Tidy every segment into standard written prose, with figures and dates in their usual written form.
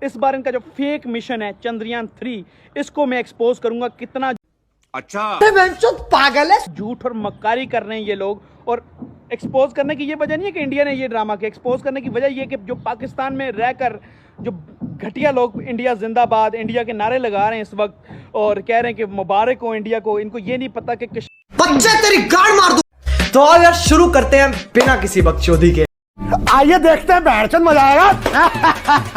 इस बार इनका जो फेक मिशन है चंद्रयान 3, इसको मैं एक्सपोज करूंगा कितना अच्छा पागल है, झूठ और मक्कारी कर रहे हैं ये लोग। और एक्सपोज करने की ये वजह नहीं है कि इंडिया ने ये ड्रामा किया, एक्सपोज करने की वजह ये कि जो पाकिस्तान में रहकर जो घटिया लोग इंडिया जिंदाबाद, इंडिया के नारे लगा रहे हैं इस वक्त और कह रहे हैं कि मुबारक हो इंडिया को, इनको ये नहीं पता कि बच्चे तेरी गाड़ मार दूं। तो आओ यार शुरू करते हैं बिना किसी बकचोदी के। आइए देखते हैं, बैठचंद मजा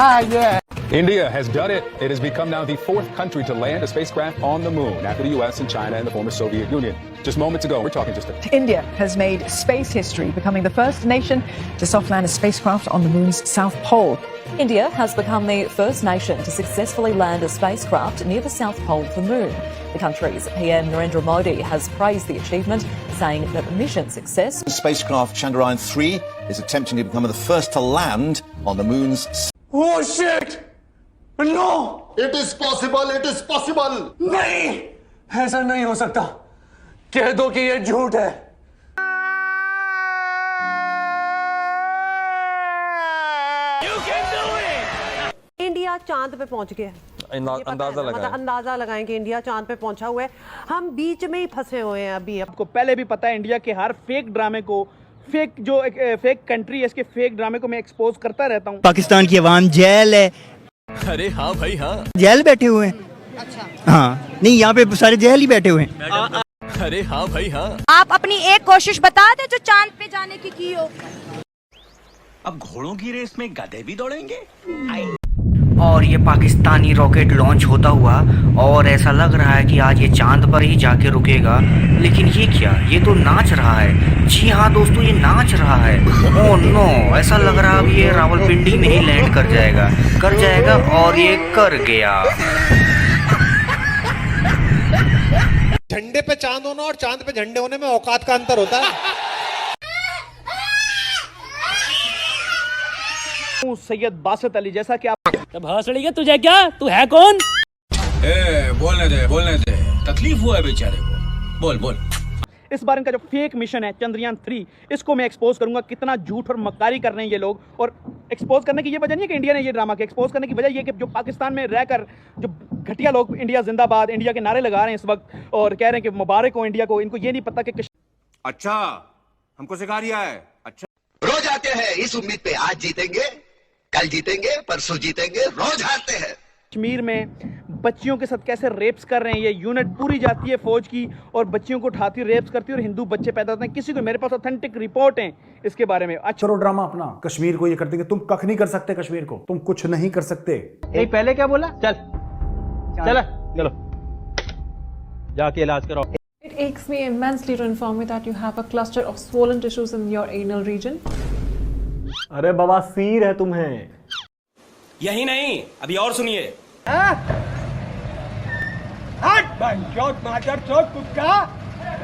आएगा। India has done it. It has become now the 4th country to land a spacecraft on the moon after the US and China and the former Soviet Union. Just moments ago, we're talking just a... India has made space history, becoming the first nation to soft land a spacecraft on the moon's south pole. India has become the first nation to successfully land a spacecraft near the south pole of the moon. The country's PM Narendra Modi has praised the achievement, saying that the mission's success... Spacecraft Chandrayaan-3 is attempting to become the first to land on the moon's... Oh shit! No! It is possible, it is possible. नहीं, ऐसा नहीं हो सकता। कह दो कि ये झूठ है। इंडिया चांद पे पहुंच गया। अंदाजा लगाएं, मतलब अंदाजा लगाएं कि इंडिया चांद पे पहुंचा हुआ है। हम बीच में ही फंसे हुए हैं अभी। आपको पहले भी पता है इंडिया के हर फेक ड्रामे को, फेक जो फेक कंट्री है इसके फेक ड्रामे को मैं एक्सपोज करता रहता हूँ। पाकिस्तान की अवाम जेल है। अरे हाँ भाई हाँ, जेल बैठे हुए हैं। अच्छा हाँ, नहीं यहाँ पे सारे जेल ही बैठे हुए हैं। अरे हाँ भाई हाँ। आप अपनी एक कोशिश बता दे जो चांद पे जाने की हो। अब घोड़ों की रेस में गधे भी दौड़ेंगे। और ये पाकिस्तानी रॉकेट लॉन्च होता हुआ और ऐसा लग रहा है कि आज ये चांद पर ही जाके रुकेगा, लेकिन ये क्या, ये तो नाच रहा है। जी हाँ दोस्तों, ये नाच रहा है। ओह नो, ऐसा लग रहा है अब ये रावलपिंडी में ही लैंड कर जाएगा और ये कर गया। झंडे पे चांद होना और चांद पे झंडे होने में औकात का अंतर होता है। सैयद बासत अली, जैसा कि आप भोसड़ी तुझे क्या, तू है कौन? बोलने दे, तकलीफ हुआ है बेचारे को, बोल। इस बार इनका जो फेक मिशन है चंद्रयान 3, इसको मैं एक्सपोज करूंगा कितना झूठ और मक्कारी कर रहे हैं ये लोग। और एक्सपोज करने की ये वजह नहीं है कि इंडिया ने ये ड्रामा किया, एक्सपोज करने की वजह ये कि जो पाकिस्तान में रहकर जो घटिया लोग इंडिया जिंदाबाद, इंडिया के नारे लगा रहे हैं इस वक्त और कह रहे हैं कि मुबारक हो इंडिया को, इनको ये नहीं पता कि अच्छा हमको सिखा रिया है। अच्छा रोज आते हैं इस उम्मीद पे आज जीतेंगे, कल जीतेंगे, परसों जीतेंगे, रोज हारते हैं। कश्मीर में बच्चियों के साथ कैसे रेप्स कर रहे हैं, ये यूनिट पूरी जाती है फौज की और बच्चियों को उठाती, रेप्स करती है और हिंदू बच्चे पैदा होते हैं। किसी को, मेरे पास ऑथेंटिक रिपोर्ट है इसके बारे में। अच्छा चलो ड्रामा अपना कश्मीर को ये कर देंगे। तुम कख नहीं कर सकते, कश्मीर को तुम कुछ नहीं कर सकते। पहले क्या बोला? चलो जाके इलाज कराओ। It aches me immensely to inform you that you have a cluster of swollen tissues in your anal region. अरे बवासीर है तुम्हें। यही नहीं, अभी और सुनिए। हट बंचोद मादर चोद कुत्ता,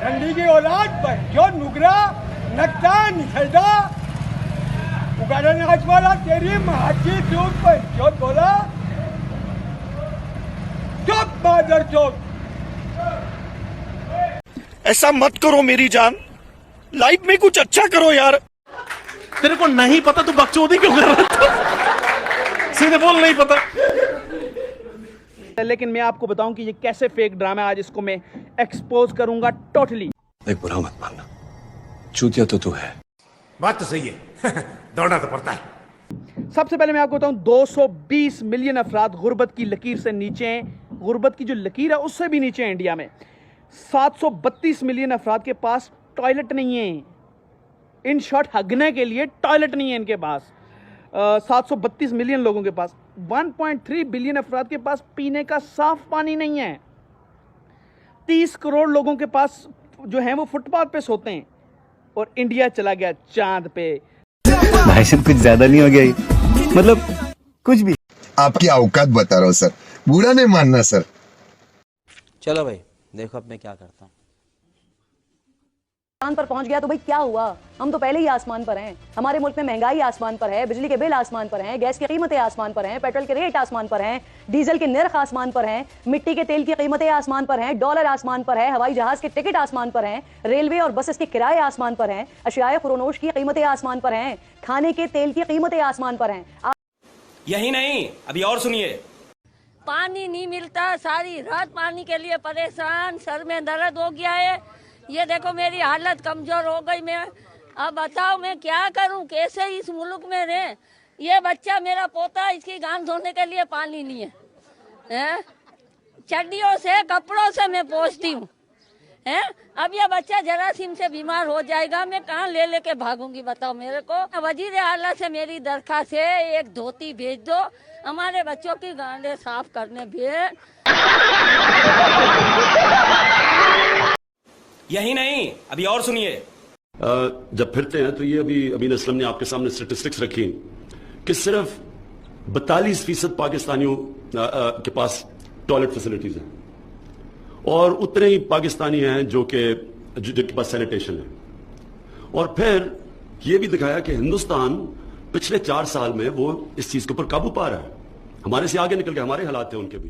रंडी की औलाद, बंचोद नुगरा, नक्ता निखलदा, उगाड़ा नाच वाला तेरी माँ की दूध बंचोद बोला। चुप मादर चोद। ऐसा मत करो मेरी जान, लाइफ में कुछ अच्छा करो यार। तेरे को नहीं पता तू बकचोदी क्यों कर रहा था? सीधे बोल, नहीं पता। लेकिन मैं आपको बताऊं कि ये कैसे फेक ड्रामा है, आज इसको मैं एक्सपोज करूंगा टोटली। देख बुरा मत मानना, चूतिया तो तू है। बात तो सही है। दौड़ना तो पड़ता है। सबसे पहले मैं आपको बताऊं 220 मिलियन अफराद गुर्बत की लकीर से नीचे हैं। गुर्बत की जो लकीर है उससे भी नीचे है इंडिया में। 732 मिलियन अफराद के पास टॉयलेट नहीं है, इन शॉर्ट हगने के लिए टॉयलेट नहीं है इनके पास। 732 मिलियन लोगों के पास। 1.3 बिलियन अफराद के पास पीने का साफ पानी नहीं है। 30 करोड़ लोगों के पास जो है वो फुटपाथ पे सोते हैं। और इंडिया चला गया चांद पे। भाई साहब कुछ ज्यादा नहीं हो गया, मतलब कुछ भी। आपकी औकात बता रहा हूँ सर, बुरा नहीं मानना सर। चलो भाई देखो अब मैं क्या करता हूँ। चांद पर पहुंच गया तो भाई क्या हुआ, हम तो पहले ही आसमान पर हैं। हमारे मुल्क में महंगाई आसमान पर है, बिजली के बिल आसमान पर हैं, गैस की कीमतें आसमान पर हैं, पेट्रोल के रेट आसमान पर हैं, डीजल के निर्ख आसमान पर हैं, मिट्टी के तेल की कीमतें आसमान पर हैं, डॉलर आसमान पर है, हवाई जहाज के टिकट आसमान पर हैं, रेलवे और बसेस के किराए आसमान पर हैं, अशियाए खुरोनोश की कीमतें आसमान पर हैं, खाने के तेल की कीमतें आसमान पर हैं। यही नहीं, अभी और सुनिए। पानी नहीं मिलता, सारी रात पानी के लिए परेशान, सर में दर्द हो गया है। ये देखो मेरी हालत कमजोर हो गई, मैं अब बताओ मैं क्या करूं, कैसे इस मुल्क में रहे। ये बच्चा मेरा पोता, इसकी गांव धोने के लिए पानी नहीं है? चड्डियों से कपड़ों से मैं पोंछती हूँ। अब ये बच्चा जरासीम से बीमार हो जाएगा, मैं कहाँ ले लेके भागूंगी बताओ मेरे को। वजीर आला से मेरी दरखास्त है, एक धोती भेज दो, हमारे बच्चों की गांडें साफ करने भेज। यही नहीं, अभी और सुनिए। जब फिरते हैं तो ये अभी अमीन असलम ने आपके सामने स्टेटिस्टिक्स रखी कि सिर्फ 42% पाकिस्तानियों के पास टॉयलेट फैसिलिटीज हैं और उतने ही पाकिस्तानी हैं जिनके पास सैनिटेशन है। और फिर यह भी दिखाया कि हिंदुस्तान पिछले 4 साल में वो इस चीज के ऊपर काबू पा रहा है, हमारे से आगे निकल के हमारे हालात थे उनके भी।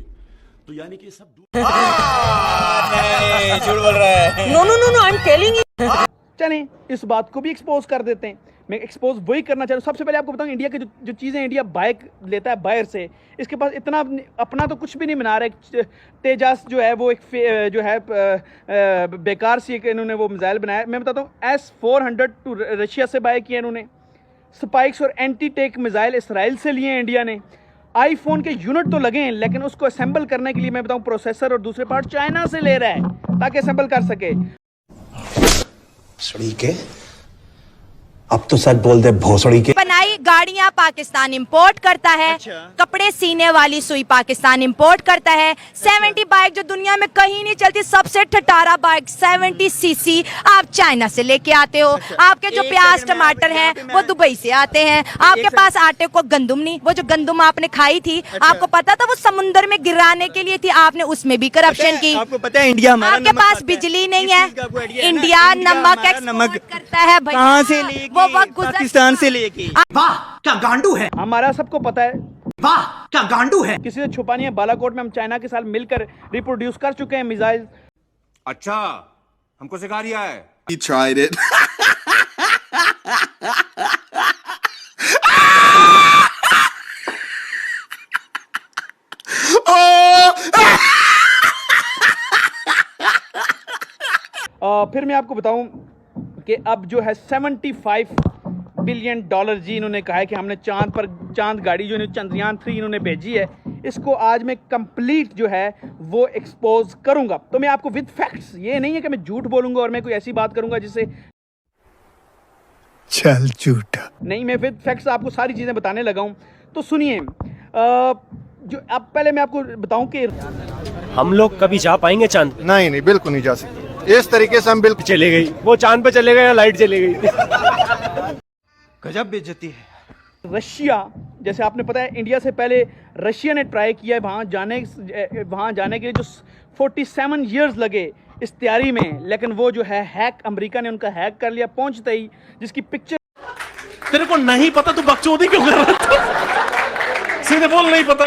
तो यानी कि सब झूठ बोल रहा है। No no no no, I am telling you. चलें इस बात को भी एक्सपोज कर देते हैं। मैं एक्सपोज वही करना चाहता हूँ। सबसे पहले आपको बताऊँ, इंडिया की जो चीज़ें इंडिया बाइक लेता है बाहर से, इसके पास इतना अपना तो कुछ भी नहीं बना रहा है। तेजास जो है वो एक जो है बेकार सी इन्होंने वो मिसाइल बनाया। मैं बताता हूँ, S-400 टू रशिया से बाय किया इन्होंने। स्पाइक्स और एंटी टेक मिसाइल इसराइल से लिए हैं इंडिया ने। आईफोन के यूनिट तो लगे हैं, लेकिन उसको असेंबल करने के लिए मैं बताऊँ प्रोसेसर और दूसरे पार्ट चाइना से ले रहा है ताकि असेंबल कर सके। सड़ी के अब तो सच बोल दे, भोसड़ी के। बनाई गाड़ियां पाकिस्तान इंपोर्ट करता है। कपड़े सीने वाली सुई पाकिस्तान इंपोर्ट करता है। 70 बाइक जो दुनिया में कहीं नहीं चलती, सबसे ठटारा बाइक 70 सीसी आप चाइना से लेके आते हो। आपके जो प्याज टमाटर हैं वो दुबई से आते हैं। आपके पास आटे को गंदुम नहीं, वो जो गंदुम आपने खाई थी आपको पता था वो समुद्र में गिराने के लिए थी, आपने उसमें भी करप्शन की। आपको पता है इंडिया हमारा आपके पास बिजली नहीं है, इंडिया नमक एक्सपोर्ट करता है। कहाँ से लेके? पाकिस्तान से लेके। वाह क्या गांडू है। हमारा सबको पता है। वाह क्या गांडू है। किसी से छुपानी है, बालाकोट में हम चाइना के साथ मिलकर रिप्रोड्यूस कर चुके हैं मिसाइल। अच्छा, हमको सिखा रिया है। He tried it. फिर मैं आपको बताऊं कि अब जो है $75 बिलियन जी इन्होंने कहा है कि हमने चांद गाड़ी जो चंद्रयान 3 इन्होंने भेजी है, इसको आज मैं कंप्लीट जो है वो एक्सपोज करूंगा। तो मैं आपको विद फैक्ट्स, ये नहीं है कि मैं झूठ बोलूंगा और मैं कोई ऐसी बात करूंगा जिससे चल झूठा नहीं, मैं विद फैक्ट्स आपको सारी चीजें बताने लगा हूं। तो सुनिए, जो अब पहले मैं आपको बताऊं कि हम लोग कभी जा पाएंगे चांद? नहीं नहीं, बिल्कुल नहीं जा सकते। इस तरीके से हम बिल्कुल चले गई, वो चांद पे चले गए या लाइट चली गई। गजब बेइज्जती है। रशिया, जैसे आपने पता है इंडिया से पहले रशिया ने ट्राई किया है वहाँ जाने के लिए जो 47 इयर्स लगे इस तैयारी में, लेकिन वो जो है हैक, अमेरिका ने उनका हैक कर लिया पहुंचते ही, जिसकी पिक्चर। तेरे को नहीं पता तू बकचोदी क्यों कर रहा था? सीधे बोल, नहीं पता।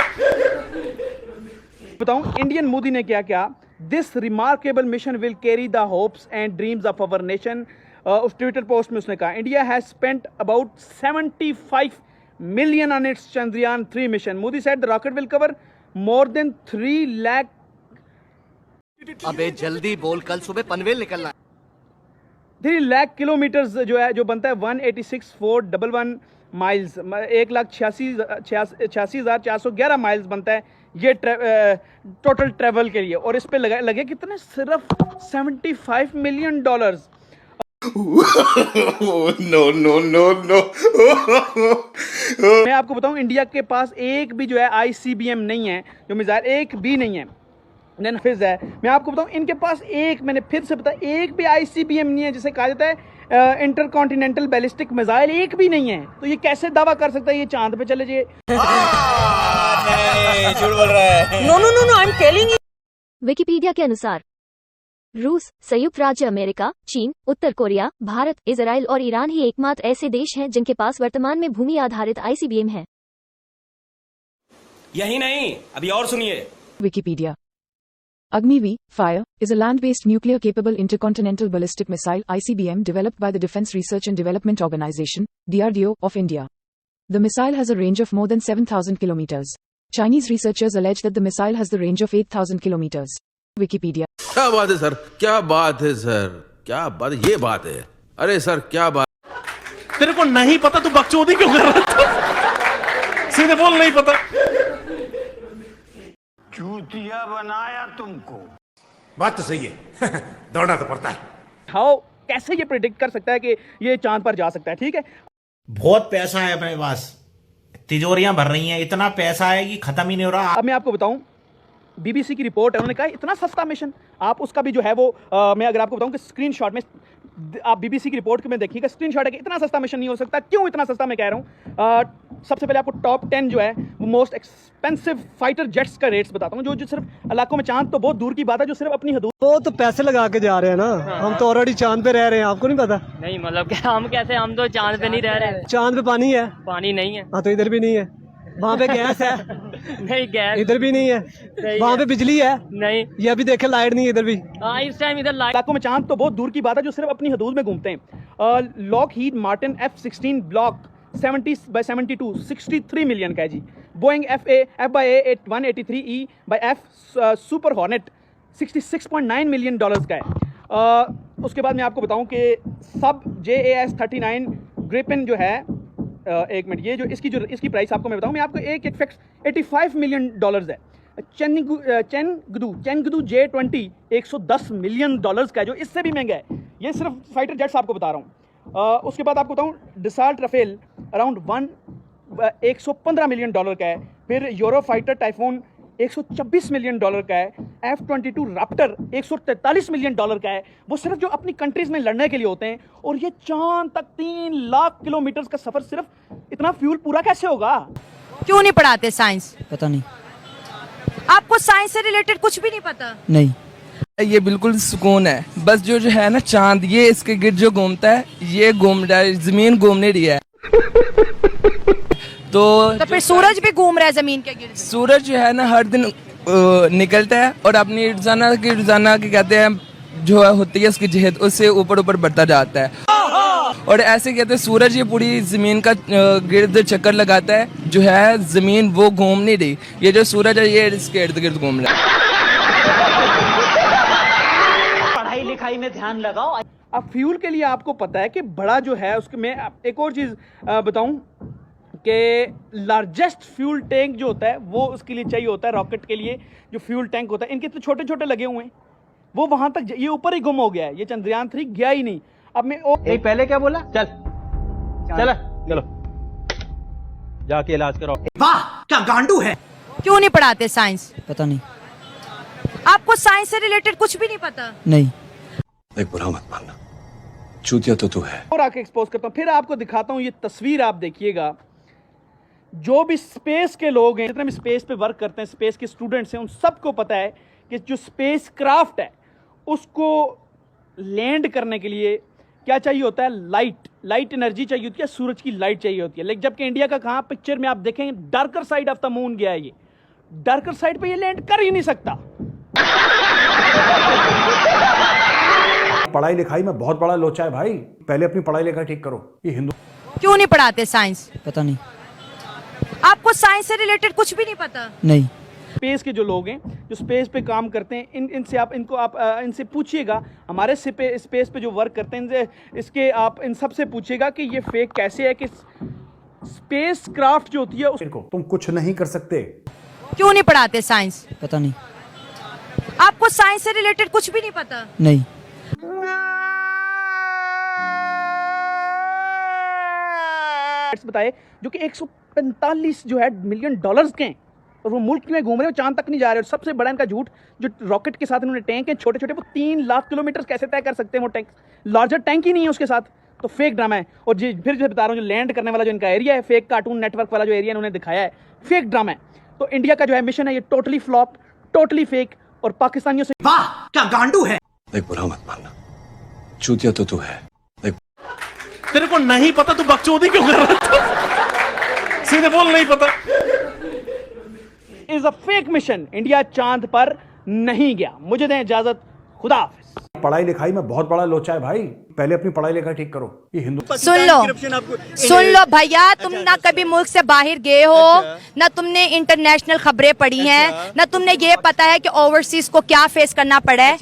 बताऊं इंडियन मोदी ने क्या क्या। This remarkable mission will carry the hopes and dreams of our nation. उस ट्विटर पोस्ट में उसने कहा, India has spent about 75 million on its Chandrayaan 3 mission. Modi said the rocket will cover more than 3 lakh. अबे जल्दी बोल, कल सुबह पनवेल निकलना है। 3 लाख किलोमीटर्स जो है, जो बनता है 186,411 माइल्स, 1,86,411 माइल्स बनता है ये टोटल ट्रेवल के लिए। और इस पे लगे कितने? सिर्फ $75 million। No no no no. मैं आपको बताऊं, इंडिया के पास एक भी जो है ICBM नहीं है, जो मिसाइल एक भी नहीं है, नफिज है। मैं आपको बताऊं इनके पास एक, मैंने फिर से बताया, एक भी ICBM नहीं है, जिसे कहा जाता है इंटरकॉन्टिनेंटल बैलिस्टिक मिसाइल, एक भी नहीं है। तो ये कैसे दावा कर सकता है ये चांद पे चले जाए? झूठ बोल रहा है। No no no no, I am telling you. Wikipedia के अनुसार रूस, संयुक्त राज्य अमेरिका, चीन, उत्तर कोरिया, भारत, इजराइल और ईरान ही एकमात्र ऐसे देश हैं जिनके पास वर्तमान में भूमि आधारित ICBM है। यही नहीं, अभी और सुनिए। Wikipedia. Agni-V-Fire is a land-based nuclear-capable intercontinental ballistic missile ICBM developed by the Defense Research and Development Organization (DRDO) of India. The missile has a range of more than 7,000 kilometers. Chinese researchers allege that the missile has the range of 8,000 kilometers. Wikipedia. क्या बात है sir, क्या बात है sir, क्या बात, ये बात है। अरे सर क्या बात। तेरे को नहीं पता तू बकचोदी क्यों कर रहा था? सीधे बोल, नहीं पता। चूतिया बनाया तुमको। बात तो सही है। दौड़ना तो पड़ता है। हाउ कैसे ये प्रिडिक्ट कर सकता है कि ये चांद पर जा सकता है? ठीक है, बहुत पैसा है अपने पास, तिजोरियां भर रही हैं, इतना पैसा है कि खत्म ही नहीं हो रहा। अब मैं आपको बताऊं, बीबीसी की रिपोर्ट है, उन्होंने कहा इतना सस्ता मिशन, आप उसका भी जो है वो मैं अगर आपको बताऊं कि स्क्रीनशॉट में आप बीबीसी की रिपोर्ट में देखिएगा, स्क्रीनशॉट है कि इतना सस्ता मिशन नहीं हो सकता। क्यों इतना सस्ता मैं कह रहा हूं? सबसे पहले आपको टॉप 10 जो है वो मोस्ट एक्सपेंसिव फाइटर जेट्स का रेट्स बताता हूं, जो सिर्फ इलाकों में, चांद तो बहुत दूर की बात है, जो सिर्फ अपनी हदूद। वो तो पैसे लगा के जा रहे हैं ना, हम तो ऑलरेडी चांद पे रह रहे हैं, आपको नहीं पता? नहीं मतलब क्या, हम कैसे, हम तो चांद पे नहीं रह रहे। चांद पे पानी है? पानी नहीं है। हाँ तो इधर भी नहीं है। वहाँ पे गैस है? नहीं गैस इधर भी नहीं है। वहाँ पे बिजली है? नहीं। ये अभी देखे लाइट नहीं है इधर भी। हाँ इस टाइम इधर लाइट। इलाकों में चांद तो बहुत दूर की बात है, जो सिर्फ अपनी हदूद में घूमते हैं। Lockheed Martin F-16 block 70/72 63 million का है जी। Boeing FA 183E by F Super Hornet 66.9 million dollars का है। उसके बाद मैं आपको बताऊं कि सब JAS 39 ग्रिपिन जो है, एक मिनट, ये जो इसकी प्राइस आपको मैं बताऊं, मैं आपको एक फैक्ट, 85 मिलियन डॉलर्स है। चेंगदू J-20 110 मिलियन डॉलर्स का है, जो इससे भी महंगा है। ये सिर्फ फाइटर जेट्स आपको बता रहा हूँ। उसके बाद आपको बताऊँ, डिसाल्ट राफेल अराउंड 115 मिलियन डॉलर का है। फिर euro fighter typhoon 126 million dollar का है। F-22 रैप्टर 143 मिलियन डॉलर का है। वो सिर्फ जो अपनी कंट्रीज में लड़ने के लिए होते हैं। और ये चांद तक 3 लाख किलोमीटर का सफर, सिर्फ इतना फ्यूल पूरा कैसे होगा? क्यों नहीं पढ़ाते साइंस? पता नहीं। आपको साइंस से रिलेटेड कुछ भी नहीं पता? नहीं। ये बिल्कुल सुकून है, बस जो है ना चांद, ये इसके गिर्द जो घूमता है, ये घूम रहा है, जमीन घूमने रही है। तो फिर सूरज भी घूम रहा है जमीन के गिर्द? सूरज जो है ना हर दिन निकलता है और अपनी रोजाना की कहते हैं जो होती है उसकी जहद, उससे ऊपर ऊपर बढ़ता जाता है। और ऐसे कहते हैं सूरज ये पूरी जमीन का गिर्द चक्कर लगाता है, जो है जमीन वो घूम नहीं रही, ये जो सूरज है ये इसके इर्द गिर्द घूम रहा है। पढ़ाई लिखाई में ध्यान लगाओ। अब फ्यूल के लिए आपको पता है कि बड़ा जो है उसके, मैं एक और चीज़ बताऊं कि लार्जेस्ट फ्यूल टैंक जो होता है वो उसके लिए चाहिए होता है, रॉकेट के लिए जो फ्यूल टैंक होता है, इनके तो छोटे छोटे लगे हुए हैं, वो वहां तक, ये ऊपर ही गुम हो गया है, ये चंद्रयान 3 गया ही नहीं। अब मैं पहले क्या बोला? चलो जाके इलाज कराओ। वाह क्या गांडू है। क्यों नहीं पढ़ाते साइंस? पता नहीं। आपको साइंस से रिलेटेड कुछ भी नहीं पता? नहीं। एक बुरा मत मानना, चूतिया तो तू है। और आके एक्सपोज करता हूँ, फिर आपको दिखाता हूँ ये तस्वीर, आप देखिएगा। जो भी स्पेस के लोग हैं, जितने भी स्पेस पे वर्क करते हैं, स्पेस के स्टूडेंट्स हैं, उन सबको पता है कि जो स्पेस क्राफ्ट है उसको लैंड करने के लिए क्या चाहिए होता है? लाइट एनर्जी चाहिए होती है, सूरज की लाइट चाहिए होती है। लेकिन जबकि इंडिया का कहाँ, पिक्चर में आप देखें, darker side of the moon गया है, ये डार्कर साइड पे ये लैंड कर ही नहीं सकता। पढ़ाई लिखाई में बहुत बड़ा लोचा है भाई, पहले अपनी पढ़ाई लिखाई ठीक करो। ये हिंदू क्यों नहीं पढ़ाते साइंस? पता नहीं। आपको साइंस से रिलेटेड कुछ भी नहीं पता? नहीं। स्पेस के जो लोग हैं, जो स्पेस पे काम करते हैं, इनसे आप इनसे पूछिएगा, हमारे स्पेस पे जो वर्क करते हैं, इसके आप इन सब से पूछिएगा कि ये फेक कैसे है, कि स्पेस क्राफ्ट जो होती है उसको तुम कुछ नहीं कर सकते। क्यों नहीं पढ़ाते साइंस? पता नहीं। आपको साइंस से रिलेटेड कुछ भी नहीं पता? नहीं। बताए जो कि 145 जो है मिलियन डॉलर्स के हैं, और वो मुल्क में घूम रहे हो, चांद तक नहीं जा रहे। और सबसे बड़ा इनका झूठ, जो रॉकेट के साथ इन्होंने टैंक हैं छोटे छोटे, वो 3 लाख किलोमीटर कैसे तय कर सकते हैं? वो टैंक, लार्जर टैंक ही नहीं है उसके साथ, तो फेक ड्रामा है। और फिर जो बता रहा हूँ, जो लैंड करने वाला जो इनका एरिया है, फेक कार्टून नेटवर्क वाला जो एरिया इन्होंने दिखाया है, फेक ड्रामा है। तो इंडिया का जो है मिशन है, ये टोटली फ्लॉप, टोटली फेक, और पाकिस्तानियों से। वाह क्या गांडू है। एक बुरा मत मानना, चूतिया तो तू है। तेरे को नहीं पता तू बकचोदी क्यों कर रहा था? सीधे बोल, नहीं पता। Is a fake mission, India चांद पर नहीं गया। मुझे दें इजाजत, खुदा हाफिज। पढ़ाई लिखाई में बहुत बड़ा लोचा है भाई, पहले अपनी पढ़ाई लिखाई ठीक करो। ये हिंदू सुन लो भैया, तुम ना कभी मुल्क से बाहर गए हो, ना तुमने इंटरनेशनल खबरें पढ़ी हैं, ना तुमने ये पता है कि ओवरसीज को क्या फेस करना पड़ा है।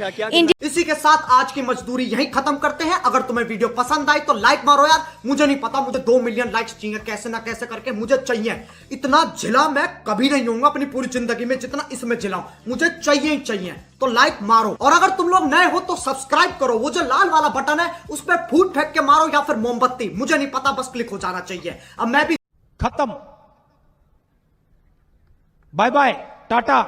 इसी के साथ आज की मजदूरी यहीं खत्म करते हैं। अगर तुम्हें वीडियो पसंद आई तो लाइक मारो यार। मुझे नहीं पता, मुझे 2 मिलियन लाइक्स चाहिए, कैसे ना कैसे करके मुझे चाहिए। इतना जिला मैं कभी नहीं होऊंगा अपनी पूरी जिंदगी में जितना इसमें जिलाऊं, मुझे चाहिए ही चाहिए। तो लाइक मारो, और अगर तुम लोग नए हो तो सब्सक्राइब करो। वो जो लाल वाला बटन है उस पर फूट फेंक के मारो या फिर मोमबत्ती, मुझे नहीं पता, बस क्लिक हो जाना चाहिए। अब मैं भी खत्म, बाय बाय, टाटा।